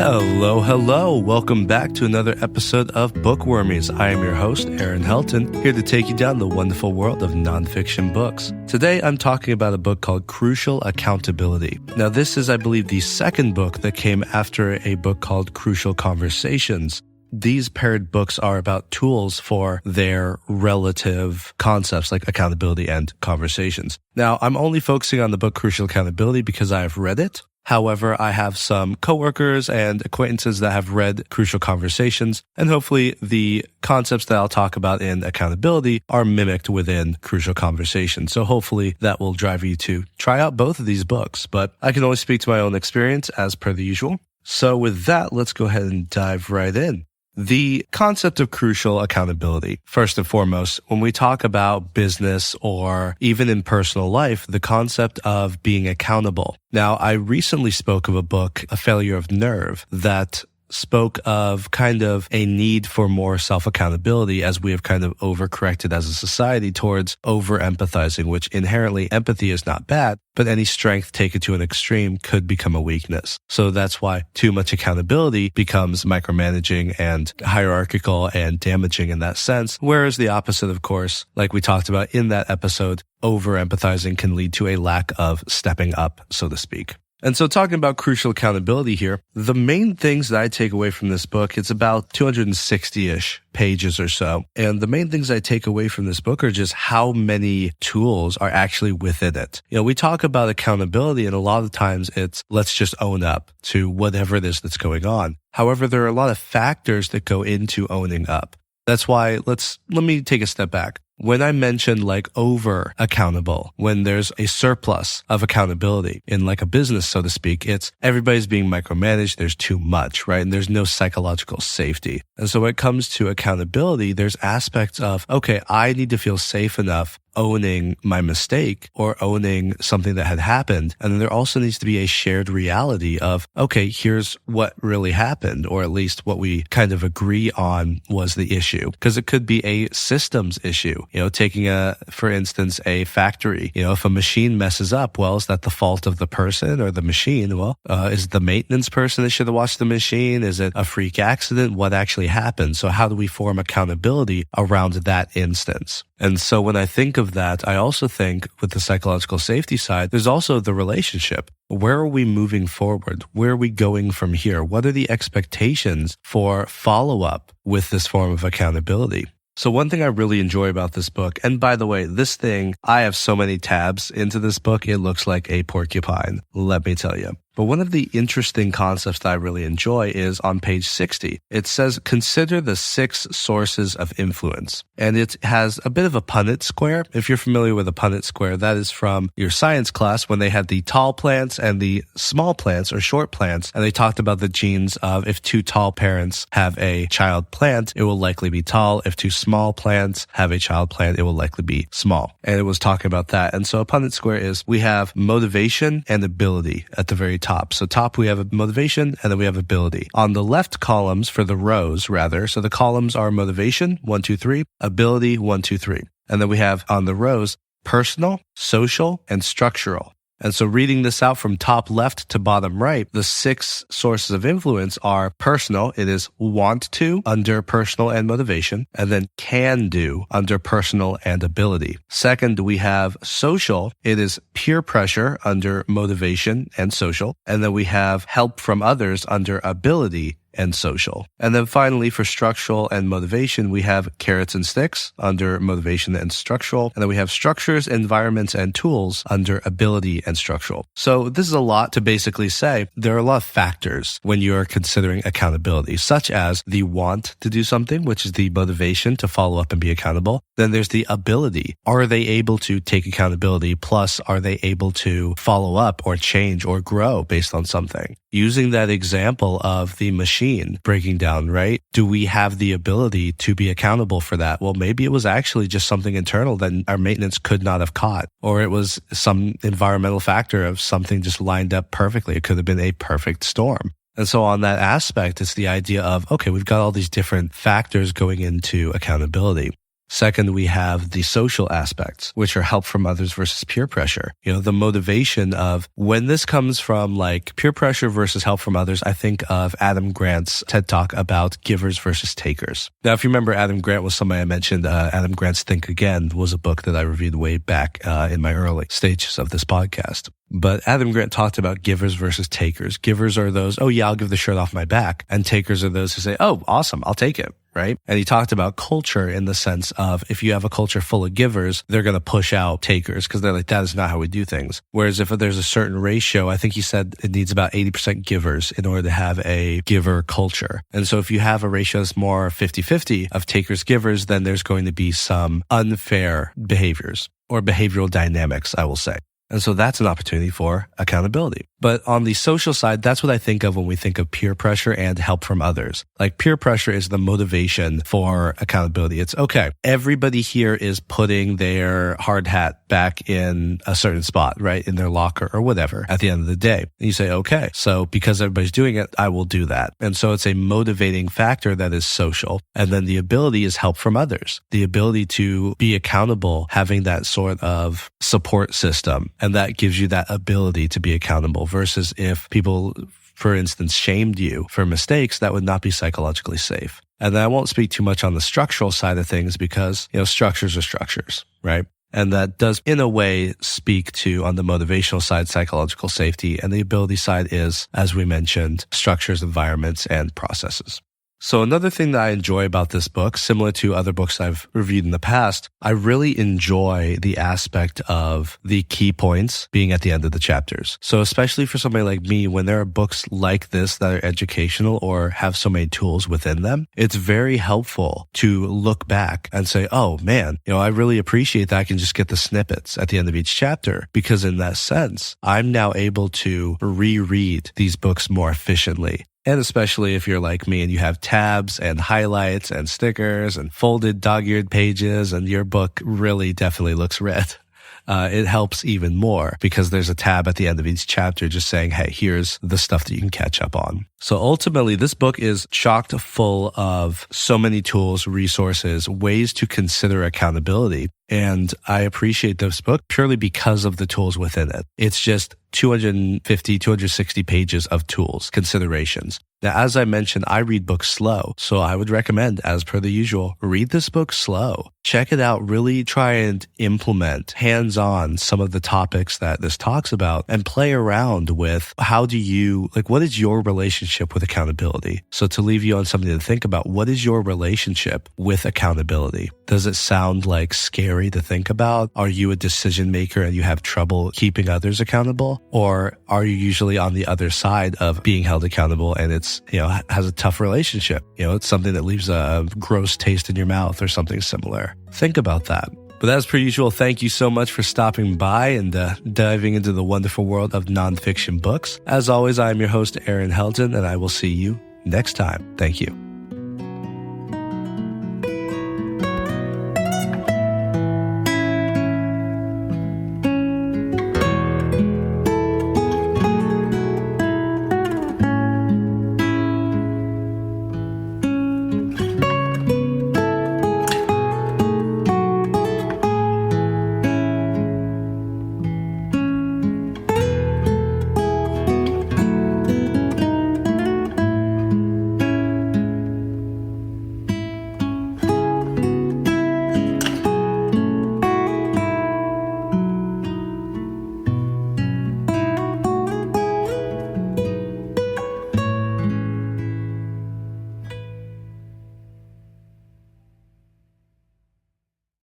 Hello, hello. Welcome back to another episode of Book Wormies. I am your host, Aaron Helton, here to take you down the wonderful world of nonfiction books. Today, I'm talking about a book called Crucial Accountability. Now, this is, I believe, the second book that came after a book called Crucial Conversations. These paired books are about tools for their relative concepts like accountability and conversations. Now, I'm only focusing on the book Crucial Accountability because I have read it. However, I have some coworkers and acquaintances that have read Crucial Conversations, and hopefully the concepts that I'll talk about in accountability are mimicked within Crucial Conversations. So hopefully that will drive you to try out both of these books, but I can only speak to my own experience as per the usual. So with that, let's go ahead and dive right in. The concept of crucial accountability, first and foremost, when we talk about business or even in personal life, the concept of being accountable. Now, I recently spoke of a book, A Failure of Nerve, that spoke of kind of a need for more self-accountability as we have kind of overcorrected as a society towards over-empathizing, which inherently empathy is not bad, but any strength taken to an extreme could become a weakness. So that's why too much accountability becomes micromanaging and hierarchical and damaging in that sense. Whereas the opposite, of course, like we talked about in that episode, over-empathizing can lead to a lack of stepping up, so to speak. And so talking about crucial accountability here, the main things that I take away from this book, it's about 260-ish pages or so. And the main things I take away from this book are just how many tools are actually within it. You know, we talk about accountability and a lot of times it's let's just own up to whatever it is that's going on. However, there are a lot of factors that go into owning up. That's why let me take a step back. When I mentioned like over accountable, when there's a surplus of accountability in like a business, so to speak, it's everybody's being micromanaged. There's too much, right? And there's no psychological safety. And so when it comes to accountability, there's aspects of, okay, I need to feel safe enough owning my mistake or owning something that had happened. And then there also needs to be a shared reality of, okay, here's what really happened, or at least what we kind of agree on was the issue. Because it could be a systems issue, you know, taking for instance, a factory, you know, if a machine messes up, well, is that the fault of the person or the machine? Well, is it the maintenance person that should have watched the machine? Is it a freak accident? What actually happened? So how do we form accountability around that instance? And so when I think of that, I also think with the psychological safety side, there's also the relationship. Where are we moving forward? Where are we going from here? What are the expectations for follow-up with this form of accountability? So one thing I really enjoy about this book, and by the way, this thing, I have so many tabs into this book, it looks like a porcupine, let me tell you. But one of the interesting concepts that I really enjoy is on page 60. It says, consider the 6 sources of influence. And it has a bit of a Punnett square. If you're familiar with a Punnett square, that is from your science class when they had the tall plants and the small plants or short plants. And they talked about the genes of if 2 tall parents have a child plant, it will likely be tall. If 2 small plants have a child plant, it will likely be small. And it was talking about that. And so a Punnett square is we have motivation and ability at the very top. So top, we have a motivation and then we have ability. On the left columns for the rows, rather, so the columns are motivation, 1, 2, 3, ability, 1, 2, 3. And then we have on the rows, personal, social, and structural. And so reading this out from top left to bottom right, the 6 sources of influence are personal. It is want to under personal and motivation, and then can do under personal and ability. Second, we have social. It is peer pressure under motivation and social. And then we have help from others under ability and social. And then finally, for structural and motivation, we have carrots and sticks under motivation and structural. And then we have structures, environments, and tools under ability and structural. So this is a lot to basically say there are a lot of factors when you're considering accountability, such as the want to do something, which is the motivation to follow up and be accountable. Then there's the ability. Are they able to take accountability? Plus, are they able to follow up or change or grow based on something? Using that example of the machine breaking down, right? Do we have the ability to be accountable for that? Well, maybe it was actually just something internal that our maintenance could not have caught, or it was some environmental factor of something just lined up perfectly. It could have been a perfect storm. And so on that aspect, it's the idea of, okay, we've got all these different factors going into accountability. Second, we have the social aspects, which are help from others versus peer pressure. The motivation of when this comes from like peer pressure versus help from others, I think of Adam Grant's TED Talk about givers versus takers. Now, if you remember, Adam Grant was somebody I mentioned. Adam Grant's Think Again was a book that I reviewed way back in my early stages of this podcast. But Adam Grant talked about givers versus takers. Givers are those, oh yeah, I'll give the shirt off my back. And takers are those who say, oh, awesome, I'll take it. Right? And he talked about culture in the sense of if you have a culture full of givers, they're going to push out takers because they're like, that is not how we do things. Whereas if there's a certain ratio, I think he said it needs about 80% givers in order to have a giver culture. And so if you have a ratio that's more 50-50 of takers, givers, then there's going to be some unfair behaviors or behavioral dynamics, I will say. And so that's an opportunity for accountability. But on the social side, that's what I think of when we think of peer pressure and help from others. Like peer pressure is the motivation for accountability. It's okay. Everybody here is putting their hard hat back in a certain spot, right? In their locker or whatever at the end of the day. And you say, okay, so because everybody's doing it, I will do that. And so it's a motivating factor that is social. And then the ability is help from others. The ability to be accountable, having that sort of support system. And that gives you that ability to be accountable versus if people, for instance, shamed you for mistakes, that would not be psychologically safe. And then I won't speak too much on the structural side of things because, structures are structures, right? And that does, in a way, speak to, on the motivational side, psychological safety. And the ability side is, as we mentioned, structures, environments, and processes. So another thing that I enjoy about this book, similar to other books I've reviewed in the past, I really enjoy the aspect of the key points being at the end of the chapters. So especially for somebody like me, when there are books like this that are educational or have so many tools within them, it's very helpful to look back and say, oh man, I really appreciate that I can just get the snippets at the end of each chapter, because in that sense, I'm now able to reread these books more efficiently. And especially if you're like me and you have tabs and highlights and stickers and folded dog-eared pages and your book really definitely looks red. It helps even more because there's a tab at the end of each chapter just saying, hey, here's the stuff that you can catch up on. So ultimately, this book is chock full of so many tools, resources, ways to consider accountability. And I appreciate this book purely because of the tools within it. It's just 250, 260 pages of tools, considerations. Now, as I mentioned, I read books slow. So I would recommend, as per the usual, read this book slow. Check it out. Really try and implement hands-on some of the topics that this talks about and play around with what is your relationship with accountability? So to leave you on something to think about, what is your relationship with accountability? Does it sound like scary to think about? Are you a decision maker and you have trouble keeping others accountable? Or are you usually on the other side of being held accountable and it's, has a tough relationship? It's something that leaves a gross taste in your mouth or something similar. Think about that. But as per usual, thank you so much for stopping by and diving into the wonderful world of nonfiction books. As always, I am your host, Aaron Helton, and I will see you next time. Thank you.